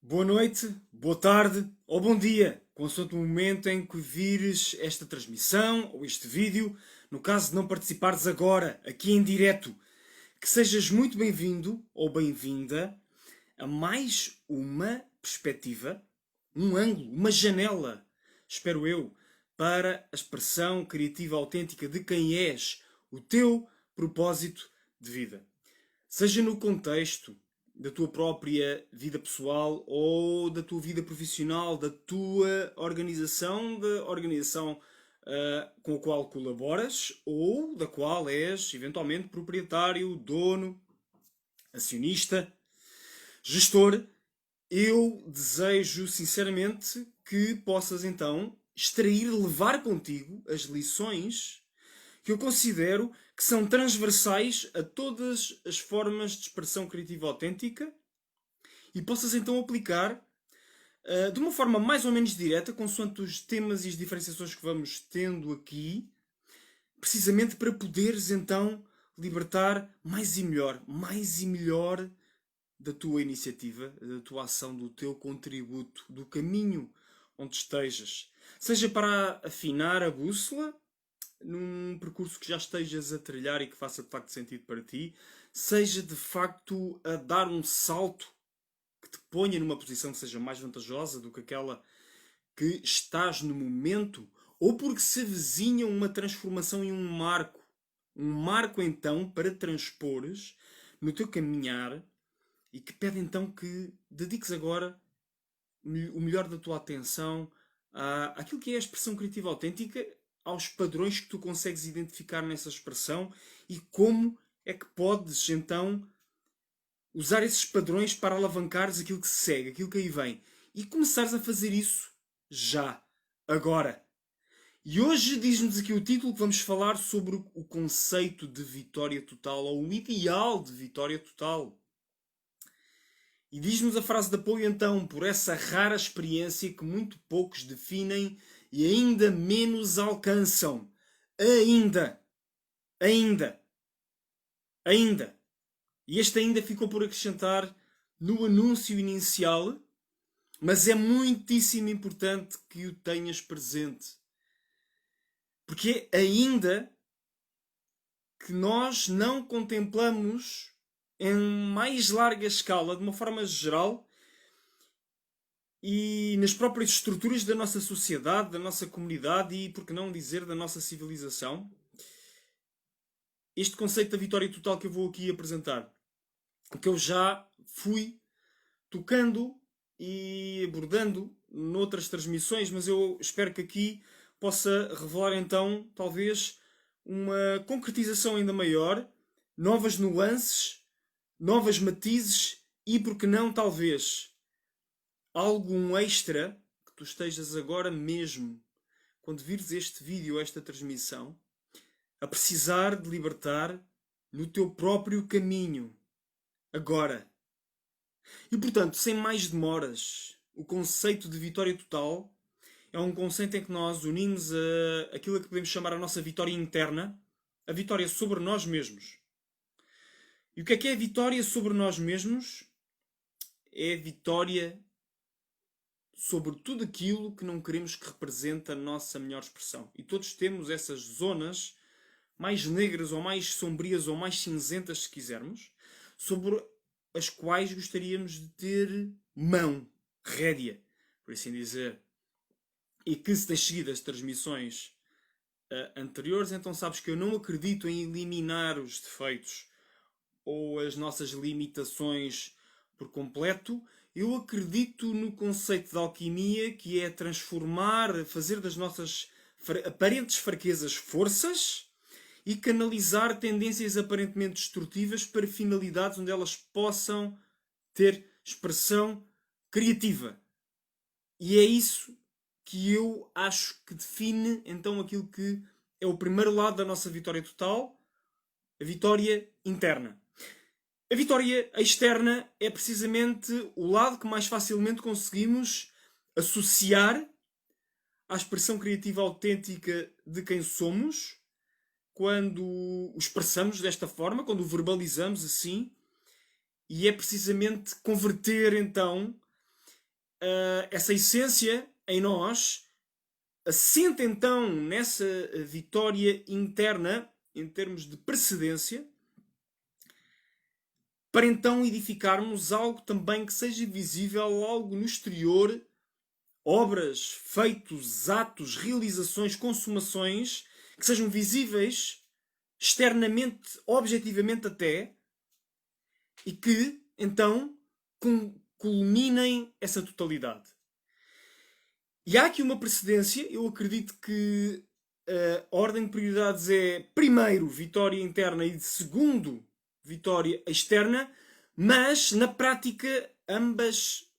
Boa noite, boa tarde ou bom dia, consoante o momento em que vires esta transmissão ou este vídeo. No caso de não participares agora, aqui em direto, que sejas muito bem-vindo ou bem-vinda a mais uma perspectiva, um ângulo, uma janela, espero eu, para a expressão criativa autêntica de quem és, o teu propósito de vida. Seja no contexto da tua própria vida pessoal ou da tua vida profissional, da tua organização, da organização com a qual colaboras ou da qual és eventualmente proprietário, dono, acionista, gestor. Eu desejo sinceramente que possas então extrair, levar contigo as lições que eu considero que são transversais a todas as formas de expressão criativa autêntica e possas então aplicar de uma forma mais ou menos direta, consoante os temas e as diferenciações que vamos tendo aqui, precisamente para poderes então libertar mais e melhor da tua iniciativa, da tua ação, do teu contributo, do caminho onde estejas. Seja para afinar a bússola, num percurso que já estejas a trilhar e que faça de facto sentido para ti, seja de facto a dar um salto que te ponha numa posição que seja mais vantajosa do que aquela que estás no momento, ou porque se avizinha uma transformação e um marco. Um marco então para transpores no teu caminhar e que pede então que dediques agora o melhor da tua atenção àquilo que é a expressão criativa autêntica, aos padrões que tu consegues identificar nessa expressão e como é que podes então usar esses padrões para alavancares aquilo que se segue, aquilo que aí vem. E começares a fazer isso já, agora. E hoje diz-nos aqui o título que vamos falar sobre o conceito de vitória total, ou o ideal de vitória total. E diz-nos a frase de apoio então, por essa rara experiência que muito poucos definem e ainda menos alcançam. Ainda. Ainda. Ainda. E este ainda ficou por acrescentar no anúncio inicial, mas é muitíssimo importante que o tenhas presente. Porque é ainda que nós não contemplamos em mais larga escala, de uma forma geral, e nas próprias estruturas da nossa sociedade, da nossa comunidade e, por que não dizer, da nossa civilização, este conceito da vitória total que eu vou aqui apresentar. Que eu já fui tocando e abordando noutras transmissões, mas eu espero que aqui possa revelar então, talvez, uma concretização ainda maior, novas nuances, novas matizes e, por que não, talvez, algum extra que tu estejas agora mesmo, quando vires este vídeo, esta transmissão, a precisar de libertar no teu próprio caminho. Agora. E portanto, sem mais demoras, o conceito de vitória total é um conceito em que nós unimos aquilo a que podemos chamar a nossa vitória interna, a vitória sobre nós mesmos. E o que é a vitória sobre nós mesmos? É a vitória sobre tudo aquilo que não queremos que represente a nossa melhor expressão. E todos temos essas zonas mais negras ou mais sombrias ou mais cinzentas, se quisermos, sobre as quais gostaríamos de ter mão, rédea, por assim dizer. E que se tens seguido as transmissões anteriores, então sabes que eu não acredito em eliminar os defeitos ou as nossas limitações por completo. Eu acredito no conceito de alquimia, que é transformar, fazer das nossas aparentes fraquezas forças e canalizar tendências aparentemente destrutivas para finalidades onde elas possam ter expressão criativa. E é isso que eu acho que define então aquilo que é o primeiro lado da nossa vitória total, a vitória interna. A vitória externa é precisamente o lado que mais facilmente conseguimos associar à expressão criativa autêntica de quem somos, quando o expressamos desta forma, quando o verbalizamos assim, e é precisamente converter então essa essência em nós assenta então nessa vitória interna, em termos de precedência, para então edificarmos algo também que seja visível, algo no exterior, obras, feitos, atos, realizações, consumações, que sejam visíveis externamente, objetivamente até, e que então culminem essa totalidade. E há aqui uma precedência. Eu acredito que a ordem de prioridades é, primeiro, vitória interna e, segundo, vitória externa, mas na prática ambas,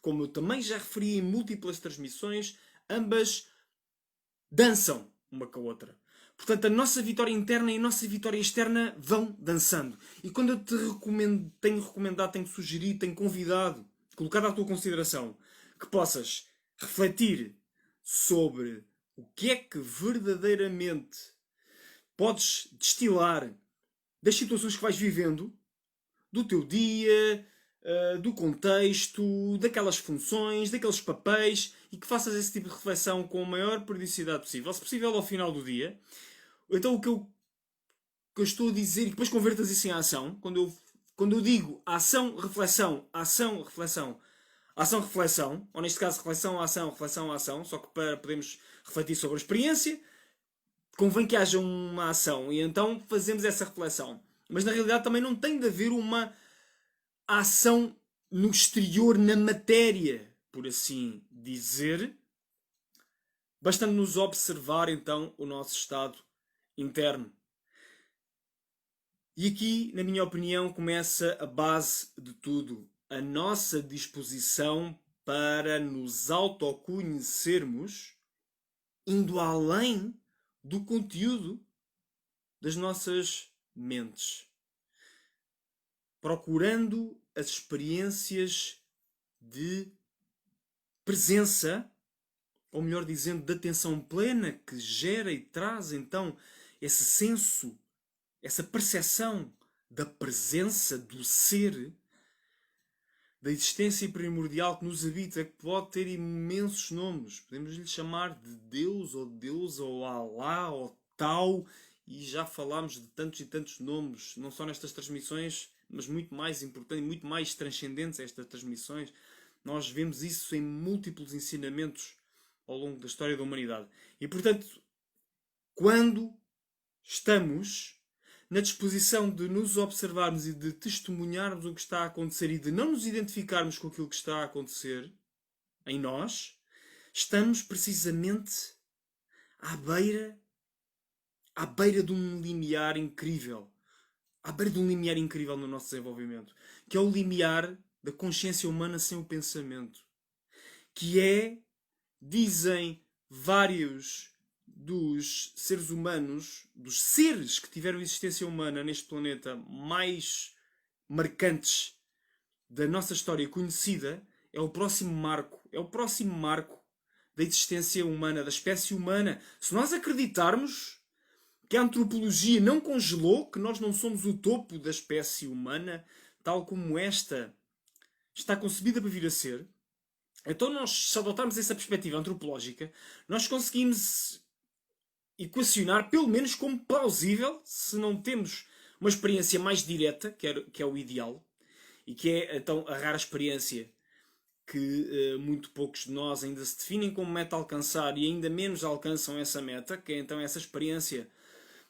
como eu também já referi em múltiplas transmissões, ambas dançam uma com a outra. Portanto, a nossa vitória interna e a nossa vitória externa vão dançando. E quando eu te tenho recomendado, tenho sugerido, tenho convidado, colocado à tua consideração, que possas refletir sobre o que é que verdadeiramente podes destilar das situações que vais vivendo, do teu dia, do contexto, daquelas funções, daqueles papéis, e que faças esse tipo de reflexão com a maior periodicidade possível, se possível ao final do dia. Então o que eu estou a dizer, e depois convertas isso em ação, quando eu digo ação, reflexão, ação, reflexão, ação, reflexão, ou neste caso reflexão, ação, só que para podermos refletir sobre a experiência, convém que haja uma ação, e então fazemos essa reflexão. Mas na realidade também não tem de haver uma ação no exterior, na matéria, por assim dizer, bastando nos observar então o nosso estado interno. E aqui, na minha opinião, começa a base de tudo. A nossa disposição para nos autoconhecermos, indo além do conteúdo das nossas mentes. Procurando as experiências de presença, ou melhor dizendo, de atenção plena, que gera e traz então esse senso, essa percepção da presença, do ser, da existência primordial que nos habita, que pode ter imensos nomes. Podemos lhe chamar de Deus, ou Alá, ou Tao, e já falámos de tantos e tantos nomes, não só nestas transmissões, mas muito mais importante, muito mais transcendentes a estas transmissões. Nós vemos isso em múltiplos ensinamentos ao longo da história da humanidade. E, portanto, quando estamos na disposição de nos observarmos e de testemunharmos o que está a acontecer e de não nos identificarmos com aquilo que está a acontecer em nós, estamos precisamente à beira de um limiar incrível. À beira de um limiar incrível no nosso desenvolvimento. Que é o limiar da consciência humana sem o pensamento. Que é, dizem vários dos seres humanos, dos seres que tiveram existência humana neste planeta mais marcantes da nossa história conhecida, é o próximo marco. É o próximo marco da existência humana, da espécie humana. Se nós acreditarmos que a antropologia não congelou, que nós não somos o topo da espécie humana, tal como esta está concebida para vir a ser, então nós, se adotarmos essa perspectiva antropológica, nós conseguimos equacionar, pelo menos como plausível, se não temos uma experiência mais direta, que é o ideal, e que é então a rara experiência que muito poucos de nós ainda se definem como meta a alcançar e ainda menos alcançam essa meta, que é então essa experiência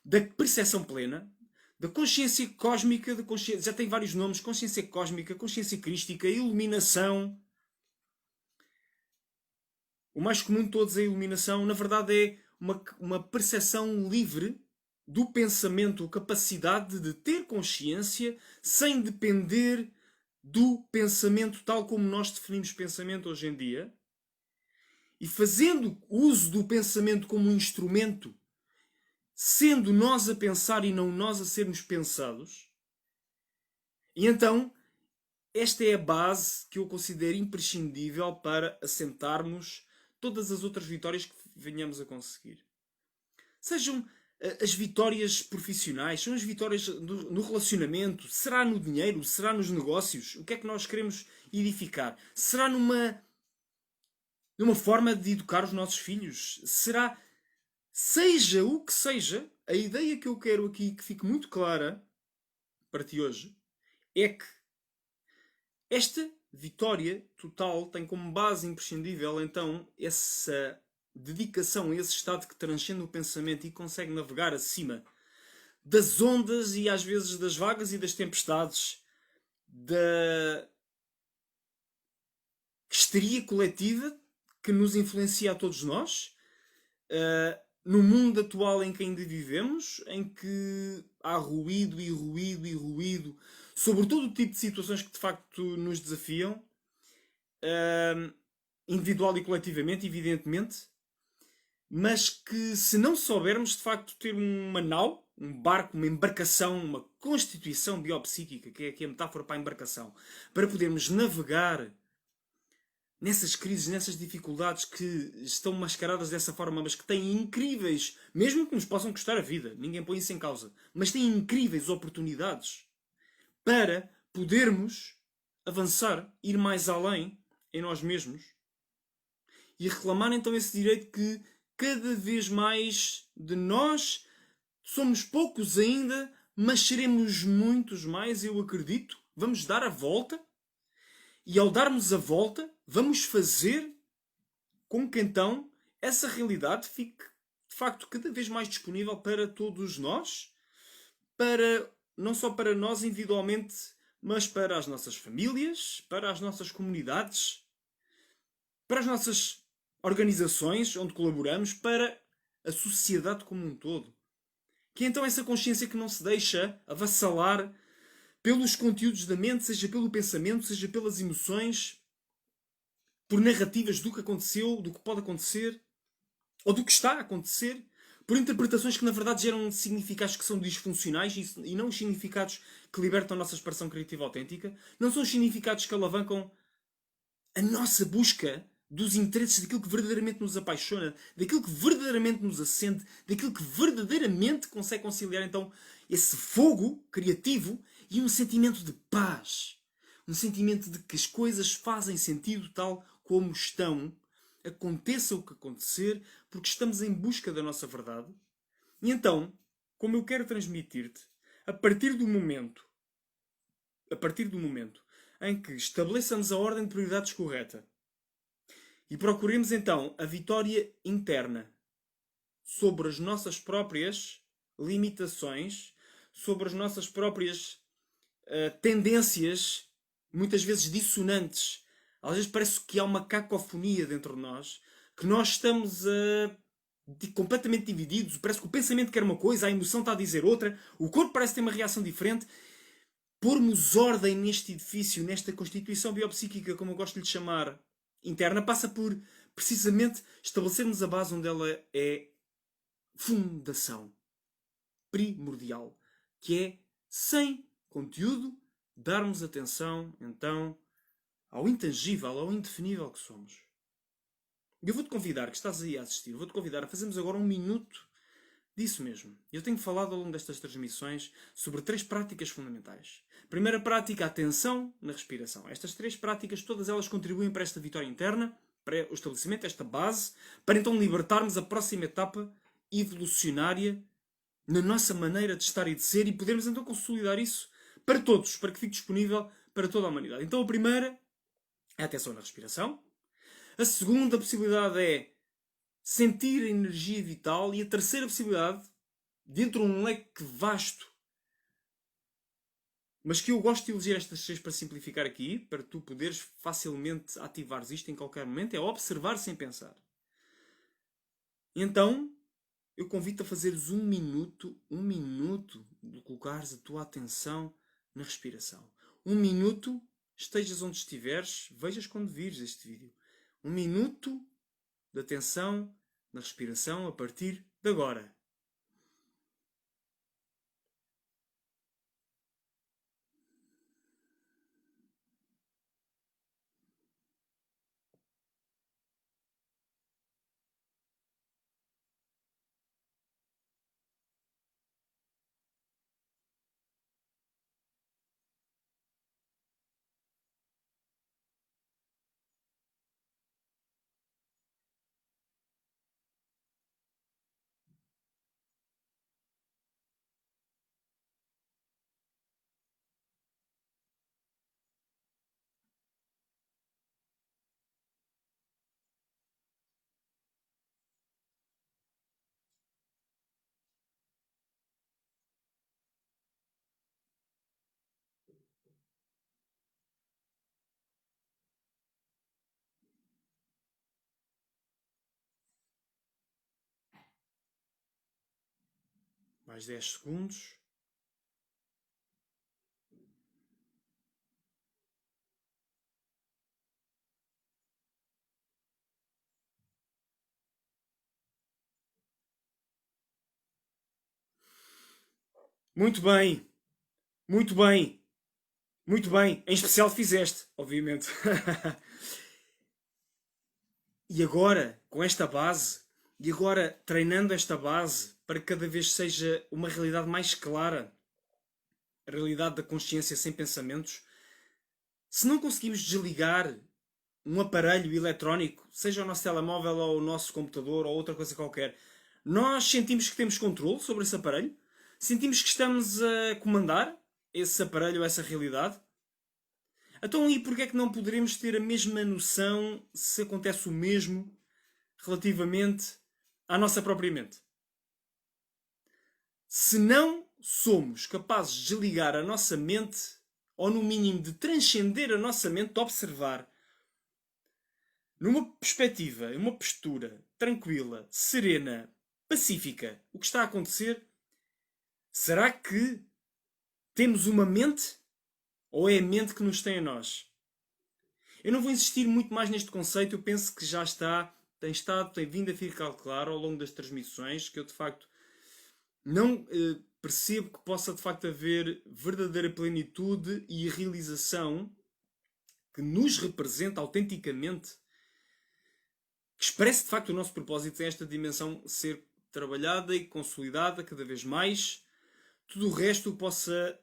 da percepção plena, da consciência cósmica, já tem vários nomes, consciência cósmica, consciência crística, iluminação. O mais comum de todos é a iluminação. Na verdade é uma percepção livre do pensamento, a capacidade de ter consciência sem depender do pensamento tal como nós definimos pensamento hoje em dia. E fazendo uso do pensamento como um instrumento, sendo nós a pensar e não nós a sermos pensados. E então, esta é a base que eu considero imprescindível para assentarmos todas as outras vitórias que venhamos a conseguir. Sejam as vitórias profissionais? São as vitórias no relacionamento? Será no dinheiro? Será nos negócios? O que é que nós queremos edificar? Será numa forma de educar os nossos filhos? Será, seja o que seja, a ideia que eu quero aqui que fique muito clara para ti hoje é que esta vitória total tem como base imprescindível então essa dedicação a esse estado que transcende o pensamento e consegue navegar acima das ondas e às vezes das vagas e das tempestades da histeria coletiva que nos influencia a todos nós, no mundo atual em que ainda vivemos, em que há ruído e ruído e ruído sobre todo o tipo de situações que de facto nos desafiam, individual e coletivamente, evidentemente, mas que se não soubermos de facto ter uma nau, um barco, uma embarcação, uma constituição biopsíquica, que é aqui a metáfora para a embarcação, para podermos navegar nessas crises, nessas dificuldades que estão mascaradas dessa forma, mas que têm incríveis, mesmo que nos possam custar a vida, ninguém põe isso em causa, mas têm incríveis oportunidades para podermos avançar, ir mais além em nós mesmos e reclamar então esse direito que cada vez mais de nós somos poucos ainda, mas seremos muitos mais, eu acredito. Vamos dar a volta e ao darmos a volta, vamos fazer com que então essa realidade fique de facto cada vez mais disponível para todos nós, para não só para nós individualmente, mas para as nossas famílias, para as nossas comunidades, para as nossas organizações onde colaboramos, para a sociedade como um todo. Que é então essa consciência que não se deixa avassalar pelos conteúdos da mente, seja pelo pensamento, seja pelas emoções, por narrativas do que aconteceu, do que pode acontecer, ou do que está a acontecer, por interpretações que na verdade geram significados que são disfuncionais e não os significados que libertam a nossa expressão criativa autêntica, não são os significados que alavancam a nossa busca dos interesses daquilo que verdadeiramente nos apaixona, daquilo que verdadeiramente nos acende, daquilo que verdadeiramente consegue conciliar então esse fogo criativo e um sentimento de paz. Um sentimento de que as coisas fazem sentido tal como estão, aconteça o que acontecer, porque estamos em busca da nossa verdade. E então, como eu quero transmitir-te, a partir do momento em que estabeleçamos a ordem de prioridades correta e procuremos então a vitória interna sobre as nossas próprias limitações, sobre as nossas próprias tendências, muitas vezes dissonantes. Às vezes parece que há uma cacofonia dentro de nós, que nós estamos completamente divididos. Parece que o pensamento quer uma coisa, a emoção está a dizer outra, o corpo parece ter uma reação diferente. Pormos ordem neste edifício, nesta constituição biopsíquica, como eu gosto de lhe chamar, interna, passa por precisamente estabelecermos a base onde ela é fundação primordial, que é sem conteúdo darmos atenção então ao intangível, ao indefinível que somos. Eu vou-te convidar, que estás aí a assistir, vou-te convidar a fazermos agora um minuto disso mesmo. Eu tenho falado ao longo destas transmissões sobre 3 práticas fundamentais. Primeira prática, a atenção na respiração. Estas 3 práticas, todas elas contribuem para esta vitória interna, para o estabelecimento desta base, para então libertarmos a próxima etapa evolucionária na nossa maneira de estar e de ser e podermos então consolidar isso para todos, para que fique disponível para toda a humanidade. Então a primeira é a atenção na respiração. A segunda possibilidade é sentir a energia vital. E a terceira possibilidade, dentro de um leque vasto, mas que eu gosto de eleger estas 6 para simplificar aqui, para tu poderes facilmente ativar isto em qualquer momento, é observar sem pensar. Então, eu convido-te a fazeres um minuto, de colocares a tua atenção na respiração. 1 minuto, estejas onde estiveres, vejas quando vires este vídeo. 1 minuto de atenção na respiração a partir de agora. Mais 10 segundos. Muito bem, muito bem, muito bem. Em especial fizeste, obviamente. E agora, com esta base, e agora treinando esta base para que cada vez seja uma realidade mais clara, a realidade da consciência sem pensamentos, se não conseguimos desligar um aparelho eletrónico, seja o nosso telemóvel ou o nosso computador ou outra coisa qualquer, nós sentimos que temos controle sobre esse aparelho? Sentimos que estamos a comandar esse aparelho ou essa realidade? Então, e porquê é que não poderemos ter a mesma noção se acontece o mesmo relativamente à nossa própria mente? Se não somos capazes de desligar a nossa mente, ou no mínimo de transcender a nossa mente, de observar numa perspectiva, uma postura tranquila, serena, pacífica, o que está a acontecer, será que temos uma mente ou é a mente que nos tem a nós? Eu não vou insistir muito mais neste conceito, eu penso que já está, tem vindo a ficar claro ao longo das transmissões, que eu de facto não percebo que possa de facto haver verdadeira plenitude e realização que nos representa autenticamente, que expresse de facto o nosso propósito em esta dimensão ser trabalhada e consolidada cada vez mais. Tudo o resto possa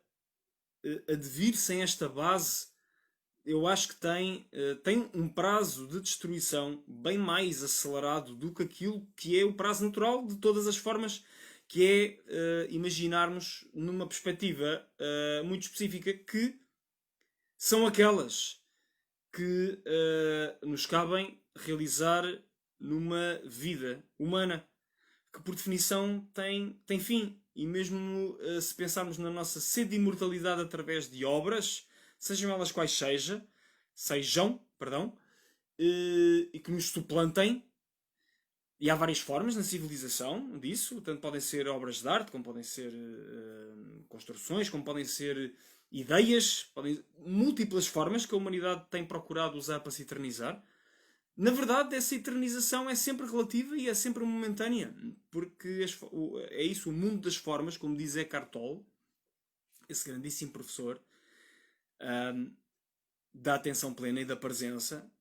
advir sem esta base, eu acho que tem um prazo de destruição bem mais acelerado do que aquilo que é o prazo natural de todas as formas, que é imaginarmos numa perspectiva muito específica, que são aquelas que nos cabem realizar numa vida humana, que por definição tem fim. E mesmo se pensarmos na nossa sede de imortalidade através de obras, sejam elas quais sejam, perdão, e que nos suplantem, e há várias formas na civilização disso, tanto podem ser obras de arte, como podem ser construções, como podem ser ideias, múltiplas formas que a humanidade tem procurado usar para se eternizar. Na verdade, essa eternização é sempre relativa e é sempre momentânea, porque é isso, o mundo das formas, como diz Eckhart Tolle, esse grandíssimo professor da atenção plena e da presença,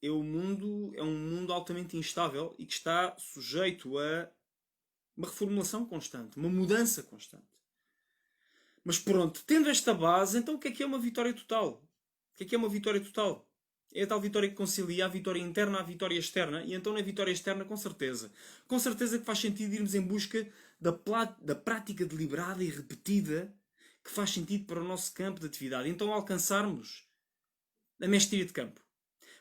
é um mundo altamente instável e que está sujeito a uma reformulação constante, uma mudança constante. Mas pronto, tendo esta base, então o que é uma vitória total? O que é uma vitória total? É a tal vitória que concilia a vitória interna à vitória externa, e então na vitória externa, com certeza que faz sentido irmos em busca da prática deliberada e repetida que faz sentido para o nosso campo de atividade. Então alcançarmos a mestria de campo.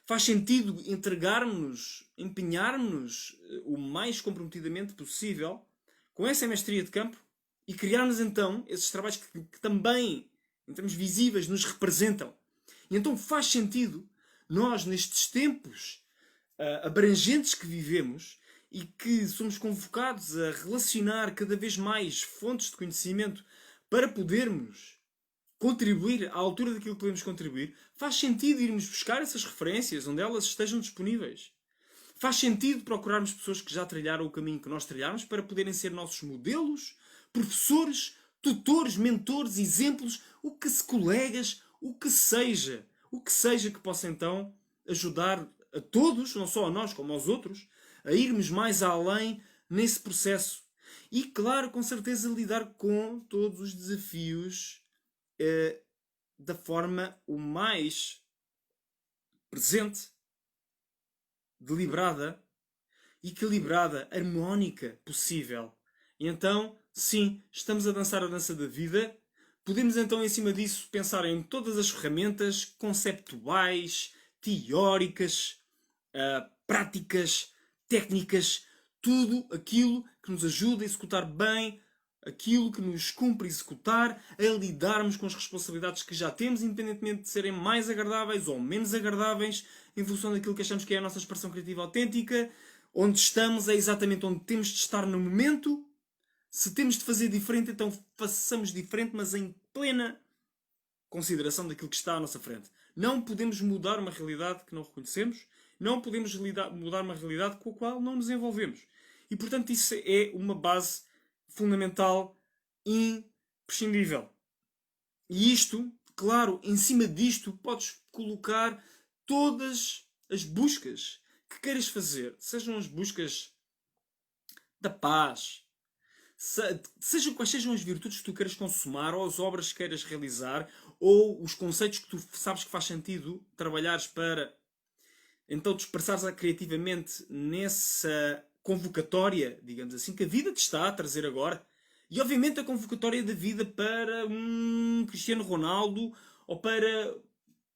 Faz sentido entregarmos-nos, empenharmos-nos o mais comprometidamente possível com essa mestria de campo e criarmos então esses trabalhos que também, em termos visíveis, nos representam. E então faz sentido nós, nestes tempos abrangentes que vivemos e que somos convocados a relacionar cada vez mais fontes de conhecimento para podermos contribuir à altura daquilo que podemos contribuir, faz sentido irmos buscar essas referências onde elas estejam disponíveis. Faz sentido procurarmos pessoas que já trilharam o caminho que nós trilhámos para poderem ser nossos modelos, professores, tutores, mentores, exemplos, colegas, o que seja que possa então ajudar a todos, não só a nós como aos outros, a irmos mais além nesse processo. E claro, com certeza lidar com todos os desafios da forma o mais presente, deliberada, equilibrada, harmónica possível. E então, sim, estamos a dançar a dança da vida. Podemos então, em cima disso, pensar em todas as ferramentas conceptuais, teóricas, práticas, técnicas, tudo aquilo que nos ajuda a executar bem aquilo que nos cumpre executar, a lidarmos com as responsabilidades que já temos, independentemente de serem mais agradáveis ou menos agradáveis, em função daquilo que achamos que é a nossa expressão criativa autêntica. Onde estamos é exatamente onde temos de estar no momento, Se temos de fazer diferente, então façamos diferente, mas em plena consideração daquilo que está à nossa frente. Não podemos mudar uma realidade que não reconhecemos, não podemos mudar uma realidade com a qual não nos envolvemos. E, portanto, isso é uma base fundamental, imprescindível. E isto, claro, em cima disto, podes colocar todas as buscas que queiras fazer. Sejam as buscas da paz, seja quais sejam as virtudes que tu queiras consumar, ou as obras que queiras realizar, ou os conceitos que tu sabes que faz sentido trabalhares para então te expressares criativamente nessa convocatória, digamos assim, que a vida te está a trazer agora. E obviamente a convocatória da vida para um Cristiano Ronaldo ou para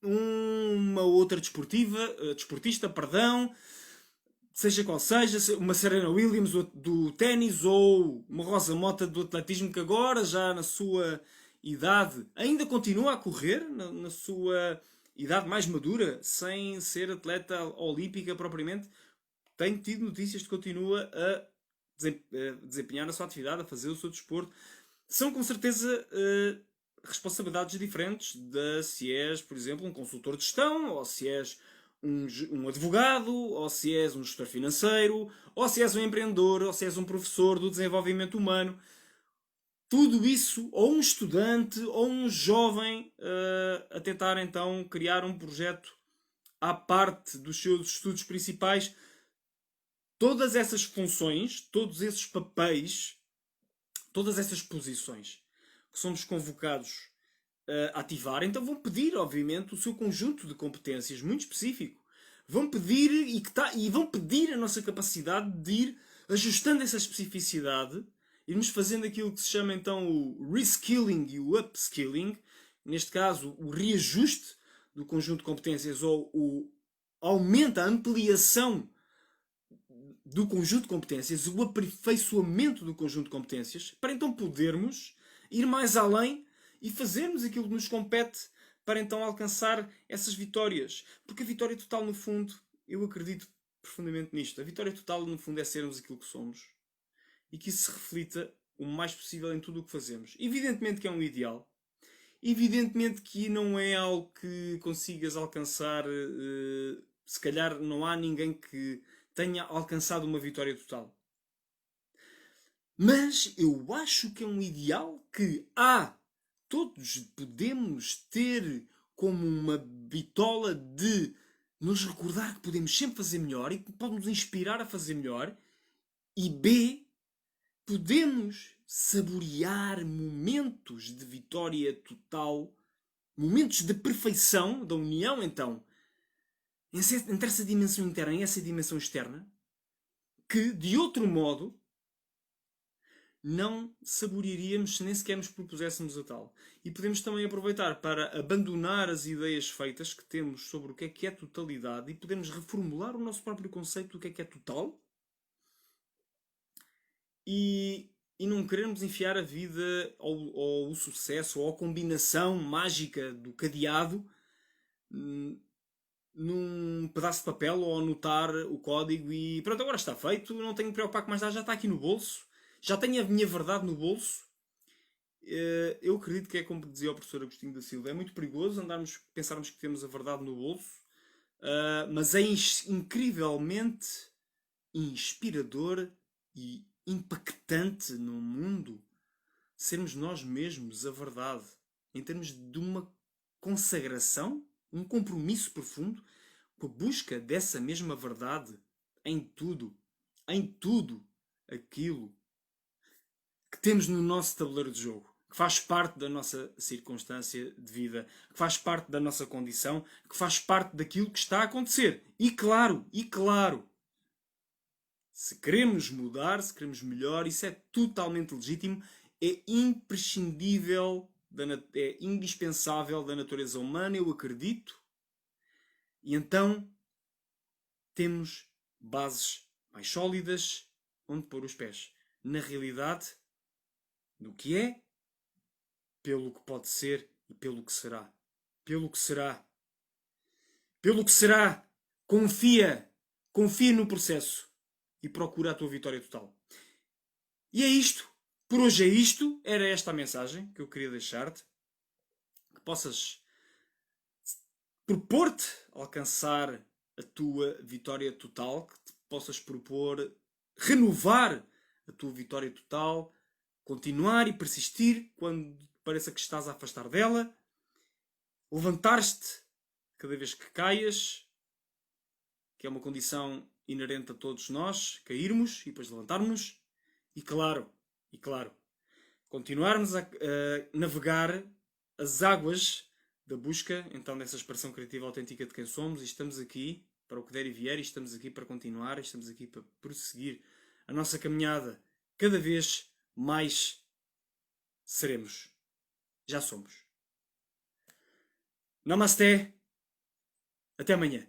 uma outra desportista, perdão, seja qual seja, uma Serena Williams do ténis ou uma Rosa Mota do atletismo, que agora, já na sua idade, ainda continua a correr, na sua idade mais madura, sem ser atleta olímpica propriamente. Tenho tido notícias de que continua a desempenhar a sua atividade, a fazer o seu desporto. São com certeza responsabilidades diferentes de se és, por exemplo, um consultor de gestão, ou se és um advogado, ou se és um gestor financeiro, ou se és um empreendedor, ou se és um professor do desenvolvimento humano. Tudo isso, ou um estudante, ou um jovem a tentar então criar um projeto à parte dos seus estudos principais. Todas essas funções, todos esses papéis, todas essas posições que somos convocados a ativar, então vão pedir, obviamente, o seu conjunto de competências muito específico. Vão pedir e vão pedir a nossa capacidade de ir ajustando essa especificidade, irmos fazendo aquilo que se chama então o reskilling e o upskilling, neste caso o reajuste do conjunto de competências ou o aumento, a ampliação do conjunto de competências, o aperfeiçoamento do conjunto de competências, para então podermos ir mais além e fazermos aquilo que nos compete para então alcançar essas vitórias. Porque a vitória total, no fundo, eu acredito profundamente nisto. A vitória total, no fundo, é sermos aquilo que somos e que isso se reflita o mais possível em tudo o que fazemos. Evidentemente que é um ideal. Evidentemente que não é algo que consigas alcançar. Se calhar não há ninguém que tenha alcançado uma vitória total. Mas eu acho que é um ideal que todos podemos ter como uma bitola de nos recordar que podemos sempre fazer melhor e que pode nos inspirar a fazer melhor. E B, podemos saborear momentos de vitória total, momentos de perfeição, da união então, entre essa dimensão interna e essa dimensão externa, que de outro modo não saborearíamos se nem sequer nos propuséssemos a tal. E podemos também aproveitar para abandonar as ideias feitas que temos sobre o que é totalidade e podemos reformular o nosso próprio conceito do que é total e não querermos enfiar a vida ou o sucesso ou a combinação mágica do cadeado num pedaço de papel ou anotar o código e pronto, agora está feito, não tenho que me preocupar com mais nada, já está aqui no bolso. Já tenho a minha verdade no bolso. Eu acredito que é como dizia o professor Agostinho da Silva. É muito perigoso pensarmos que temos a verdade no bolso. Mas é incrivelmente inspirador e impactante no mundo sermos nós mesmos a verdade. Em termos de uma consagração, um compromisso profundo com a busca dessa mesma verdade em tudo aquilo que temos no nosso tabuleiro de jogo, que faz parte da nossa circunstância de vida, que faz parte da nossa condição, que faz parte daquilo que está a acontecer. E claro, se queremos mudar, se queremos melhor, isso é totalmente legítimo, é imprescindível, é indispensável da natureza humana, eu acredito. E então temos bases mais sólidas onde pôr os pés. Na realidade, do que é, pelo que pode ser e pelo que será. Pelo que será. Pelo que será. Confia. Confia no processo. E procura a tua vitória total. E é isto. Por hoje é isto. Era esta a mensagem que eu queria deixar-te. Que possas propor-te alcançar a tua vitória total. Que te possas propor renovar a tua vitória total. Continuar e persistir quando pareça que estás a afastar dela. Levantar-te cada vez que caias, que é uma condição inerente a todos nós, cairmos e depois levantarmos-nos. E claro, continuarmos a navegar as águas da busca, então, dessa expressão criativa autêntica de quem somos. E estamos aqui para o que der e vier, e estamos aqui para continuar, e estamos aqui para prosseguir a nossa caminhada cada vez mais seremos. Já somos. Namasté. Até amanhã.